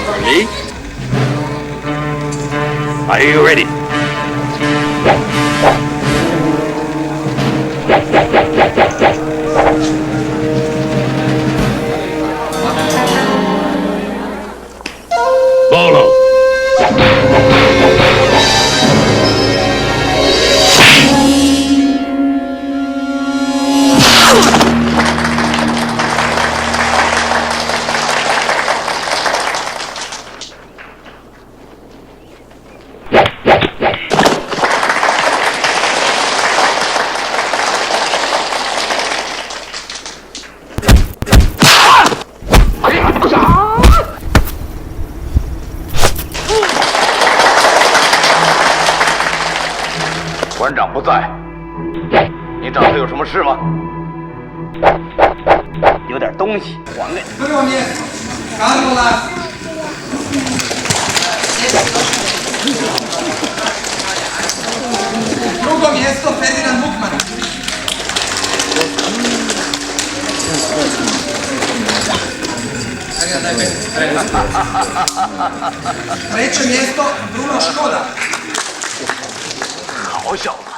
Lee? Are you ready? Bolo.馆长不在，你找他有什么事吗？有点东西还给你。Prvo mjesto, Karola. Drugo mjesto, Ferdinand Bukman. Treće mjesto, Bruno Škoda. 好小子，